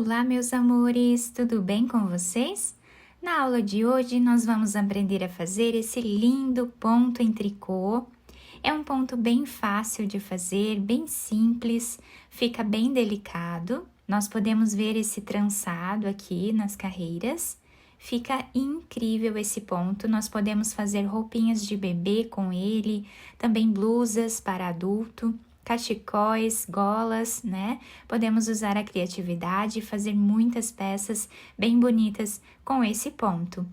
Olá, meus amores, tudo bem com vocês? Na aula de hoje, nós vamos aprender a fazer esse lindo ponto em tricô. É um ponto bem fácil de fazer, bem simples, fica bem delicado. Nós podemos ver esse trançado aqui nas carreiras. Fica incrível esse ponto, nós podemos fazer roupinhas de bebê com ele, também blusas para adulto, cachecóis, golas, né? Podemos usar a criatividade e fazer muitas peças bem bonitas com esse ponto.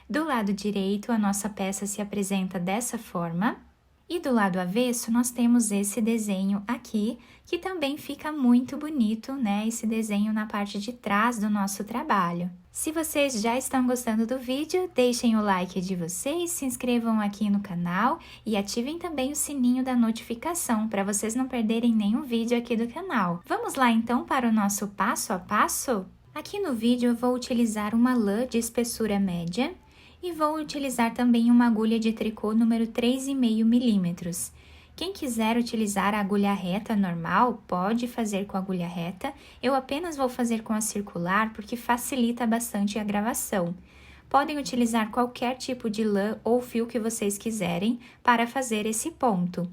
Do lado direito, a nossa peça se apresenta dessa forma. E do lado avesso, nós temos esse desenho aqui, que também fica muito bonito, né? Esse desenho na parte de trás do nosso trabalho. Se vocês já estão gostando do vídeo, deixem o like de vocês, se inscrevam aqui no canal e ativem também o sininho da notificação, para vocês não perderem nenhum vídeo aqui do canal. Vamos lá então para o nosso passo a passo? Aqui no vídeo eu vou utilizar uma lã de espessura média, e vou utilizar também uma agulha de tricô número 3,5 milímetros. Quem quiser utilizar a agulha reta normal, pode fazer com a agulha reta. Eu apenas vou fazer com a circular, porque facilita bastante a gravação. Podem utilizar qualquer tipo de lã ou fio que vocês quiserem para fazer esse ponto.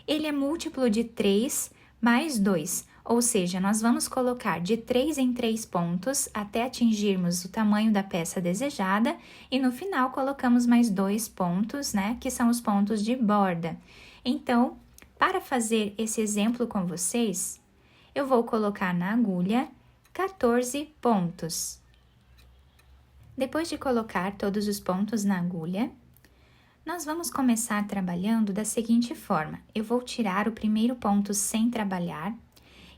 Ele é múltiplo de 3 mais 2. Ou seja, nós vamos colocar de 3 em 3 pontos até atingirmos o tamanho da peça desejada e no final colocamos mais 2 pontos, né, que são os pontos de borda. Então, para fazer esse exemplo com vocês, eu vou colocar na agulha 14 pontos. Depois de colocar todos os pontos na agulha, nós vamos começar trabalhando da seguinte forma: eu vou tirar o primeiro ponto sem trabalhar.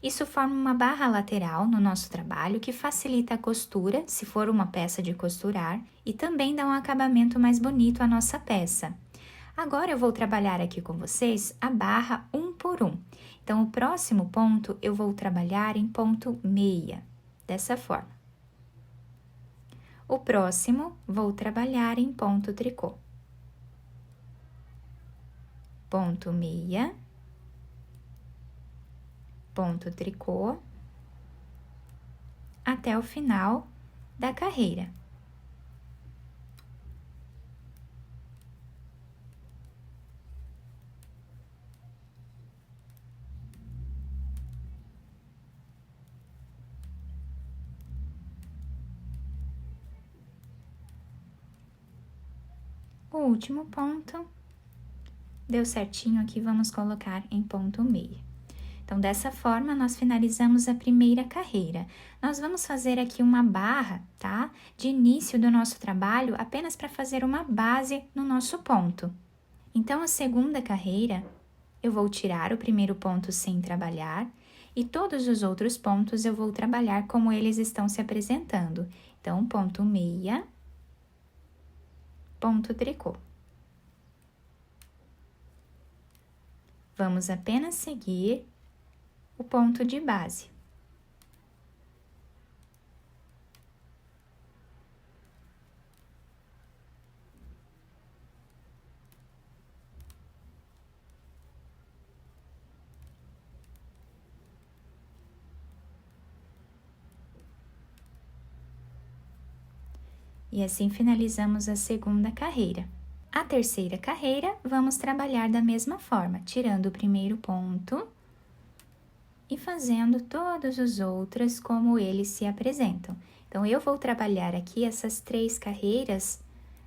Isso forma uma barra lateral no nosso trabalho que facilita a costura, se for uma peça de costurar, e também dá um acabamento mais bonito à nossa peça. Agora eu vou trabalhar aqui com vocês a barra 1 por 1. Então, o próximo ponto eu vou trabalhar em ponto meia, dessa forma. O próximo vou trabalhar em ponto tricô. Ponto meia. Ponto tricô, até o final da carreira. O último ponto, deu certinho aqui, vamos colocar em ponto meia. Então, dessa forma, nós finalizamos a primeira carreira. Nós vamos fazer aqui uma barra, tá? De início do nosso trabalho, apenas para fazer uma base no nosso ponto. Então, a segunda carreira, eu vou tirar o primeiro ponto sem trabalhar e todos os outros pontos eu vou trabalhar como eles estão se apresentando. Então, ponto meia, ponto tricô. Vamos apenas seguir o ponto de base. E assim finalizamos a segunda carreira. A terceira carreira, vamos trabalhar da mesma forma, tirando o primeiro ponto e fazendo todos os outros como eles se apresentam. Então, eu vou trabalhar aqui essas 3 carreiras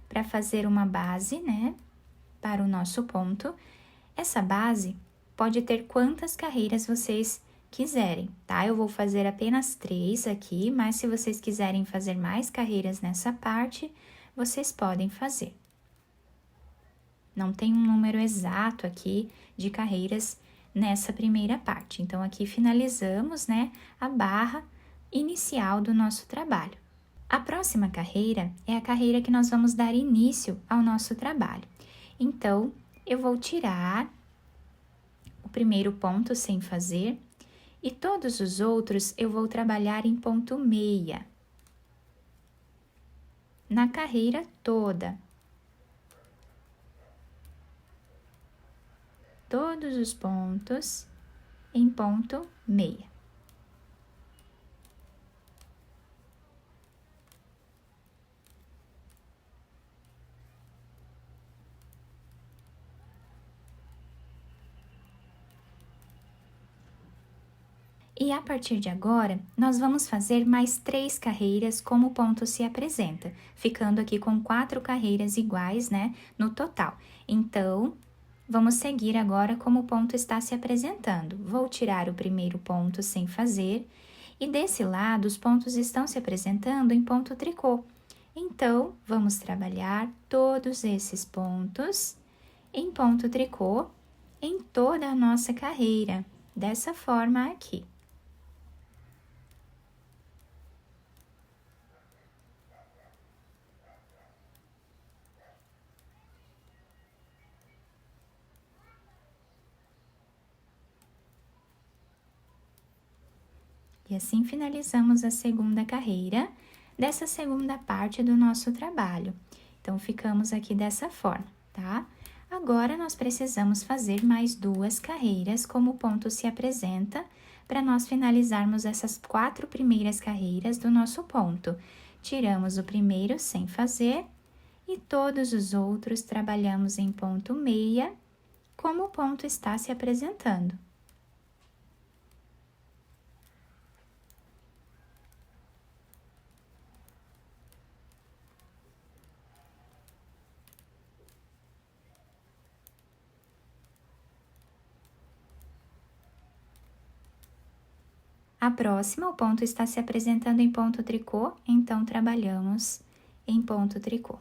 para fazer uma base, né, para o nosso ponto. Essa base pode ter quantas carreiras vocês quiserem, tá? Eu vou fazer apenas 3 aqui, mas se vocês quiserem fazer mais carreiras nessa parte, vocês podem fazer. Não tem um número exato aqui de carreiras nessa primeira parte. Então, aqui finalizamos, né, a barra inicial do nosso trabalho. A próxima carreira é a carreira que nós vamos dar início ao nosso trabalho. Então, eu vou tirar o primeiro ponto sem fazer e todos os outros eu vou trabalhar em ponto meia, na carreira toda. Todos os pontos em ponto meia. E a partir de agora, nós vamos fazer mais 3 carreiras como o ponto se apresenta, ficando aqui com 4 carreiras iguais, né, no total. Então, vamos seguir agora como o ponto está se apresentando. Vou tirar o primeiro ponto sem fazer, e desse lado os pontos estão se apresentando em ponto tricô. Então, vamos trabalhar todos esses pontos em ponto tricô em toda a nossa carreira, dessa forma aqui. E assim finalizamos a segunda carreira dessa segunda parte do nosso trabalho. Então, ficamos aqui dessa forma, tá? Agora, nós precisamos fazer mais 2 carreiras como o ponto se apresenta, para nós finalizarmos essas 4 primeiras carreiras do nosso ponto. Tiramos o primeiro sem fazer e todos os outros trabalhamos em ponto meia, como o ponto está se apresentando. A próxima, o ponto está se apresentando em ponto tricô, então trabalhamos em ponto tricô.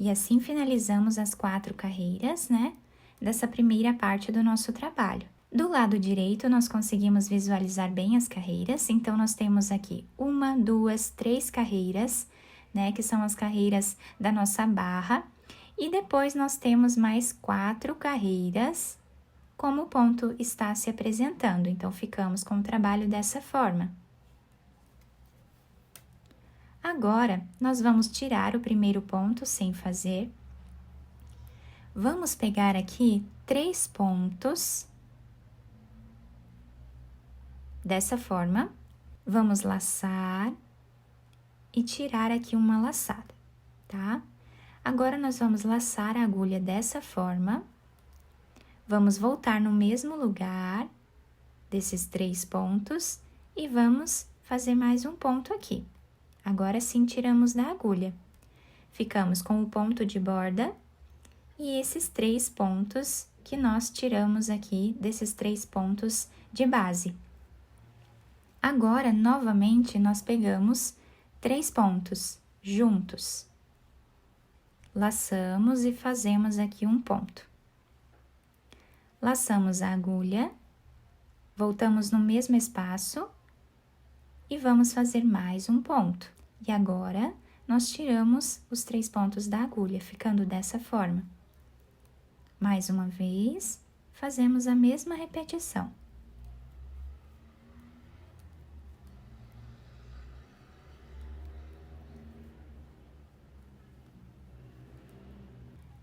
E assim finalizamos as 4 carreiras, né, dessa primeira parte do nosso trabalho. Do lado direito, nós conseguimos visualizar bem as carreiras, então nós temos aqui 1, 2, 3 carreiras, né, que são as carreiras da nossa barra, e depois nós temos mais 4 carreiras, como o ponto está se apresentando, então ficamos com o trabalho dessa forma. Agora, nós vamos tirar o primeiro ponto sem fazer. Vamos pegar aqui 3 pontos, dessa forma. Vamos laçar e tirar aqui uma laçada, tá? Agora, nós vamos laçar a agulha dessa forma. Vamos voltar no mesmo lugar desses 3 pontos e vamos fazer mais um ponto aqui. Agora sim, tiramos da agulha. Ficamos com o ponto de borda e esses 3 pontos que nós tiramos aqui desses 3 pontos de base. Agora, novamente, nós pegamos 3 pontos juntos. Laçamos e fazemos aqui um ponto. Laçamos a agulha, voltamos no mesmo espaço e vamos fazer mais um ponto. E agora, nós tiramos os 3 pontos da agulha, ficando dessa forma. Mais uma vez, fazemos a mesma repetição.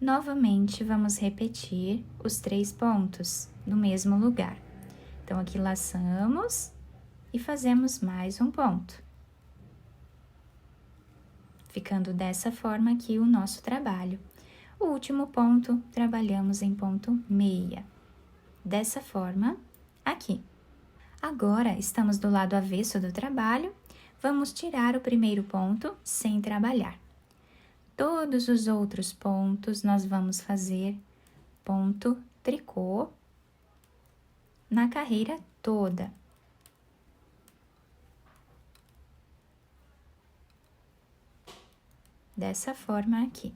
Novamente, vamos repetir os 3 pontos no mesmo lugar. Então, aqui laçamos e fazemos mais um ponto. Ficando dessa forma aqui o nosso trabalho. O último ponto, trabalhamos em ponto meia. Dessa forma, aqui. Agora, estamos do lado avesso do trabalho, vamos tirar o primeiro ponto sem trabalhar. Todos os outros pontos, nós vamos fazer ponto tricô na carreira toda. Dessa forma aqui.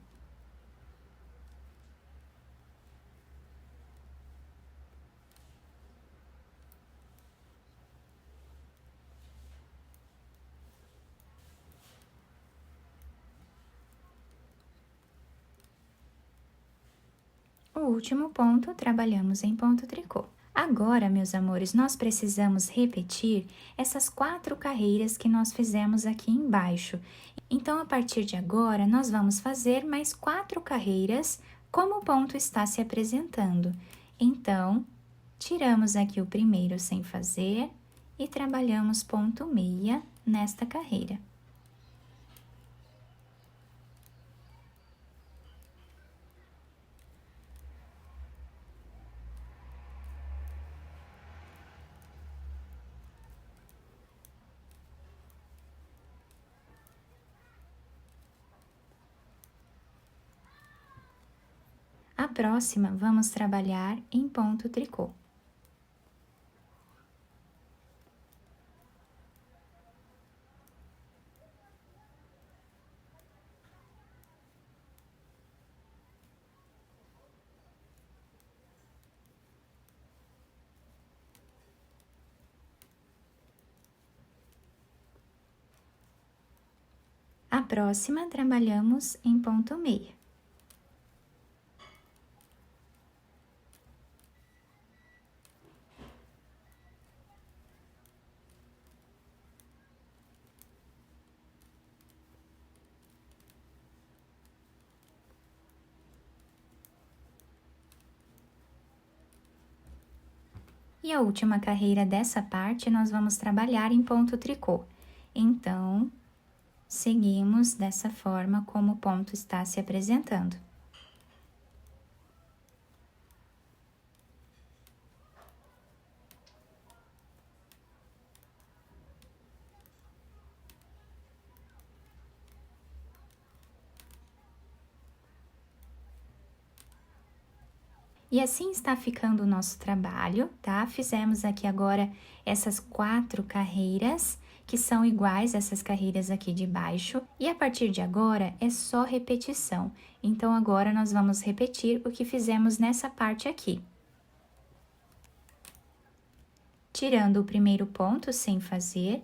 O último ponto, trabalhamos em ponto tricô. Agora, meus amores, nós precisamos repetir essas 4 carreiras que nós fizemos aqui embaixo. Então, a partir de agora, nós vamos fazer mais 4 carreiras como o ponto está se apresentando. Então, tiramos aqui o primeiro sem fazer e trabalhamos ponto meia nesta carreira. A próxima, vamos trabalhar em ponto tricô. A próxima, trabalhamos em ponto meia. E a última carreira dessa parte, nós vamos trabalhar em ponto tricô. Então, seguimos dessa forma como o ponto está se apresentando. E assim está ficando o nosso trabalho, tá? Fizemos aqui agora essas 4 carreiras, que são iguais a essas carreiras aqui de baixo. E a partir de agora, é só repetição. Então, agora nós vamos repetir o que fizemos nessa parte aqui. Tirando o primeiro ponto sem fazer,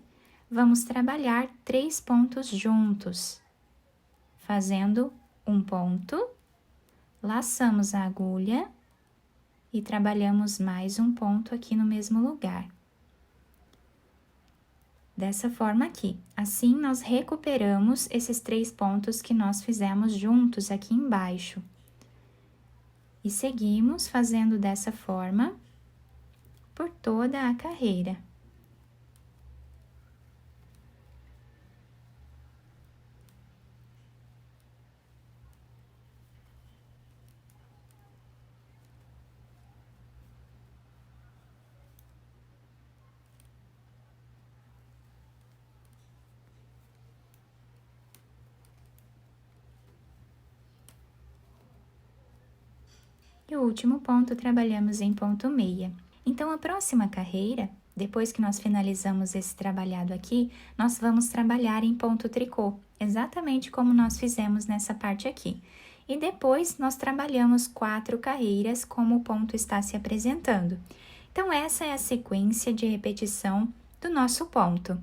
vamos trabalhar 3 pontos juntos. Fazendo um ponto, laçamos a agulha e trabalhamos mais um ponto aqui no mesmo lugar. Dessa forma aqui. Assim, nós recuperamos esses 3 pontos que nós fizemos juntos aqui embaixo. E seguimos fazendo dessa forma por toda a carreira. E o último ponto, trabalhamos em ponto meia. Então, a próxima carreira, depois que nós finalizamos esse trabalhado aqui, nós vamos trabalhar em ponto tricô, exatamente como nós fizemos nessa parte aqui. E depois, nós trabalhamos 4 carreiras, como o ponto está se apresentando. Então, essa é a sequência de repetição do nosso ponto.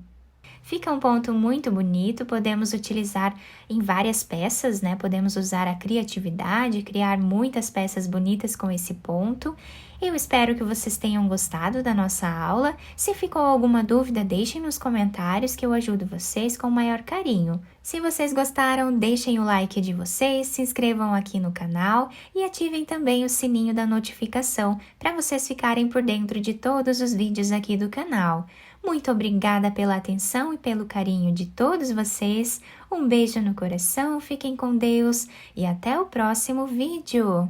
Fica um ponto muito bonito, podemos utilizar em várias peças, né? Podemos usar a criatividade, criar muitas peças bonitas com esse ponto. Eu espero que vocês tenham gostado da nossa aula. Se ficou alguma dúvida, deixem nos comentários que eu ajudo vocês com o maior carinho. Se vocês gostaram, deixem o like de vocês, se inscrevam aqui no canal e ativem também o sininho da notificação para vocês ficarem por dentro de todos os vídeos aqui do canal. Muito obrigada pela atenção e pelo carinho de todos vocês. Um beijo no coração, fiquem com Deus e até o próximo vídeo!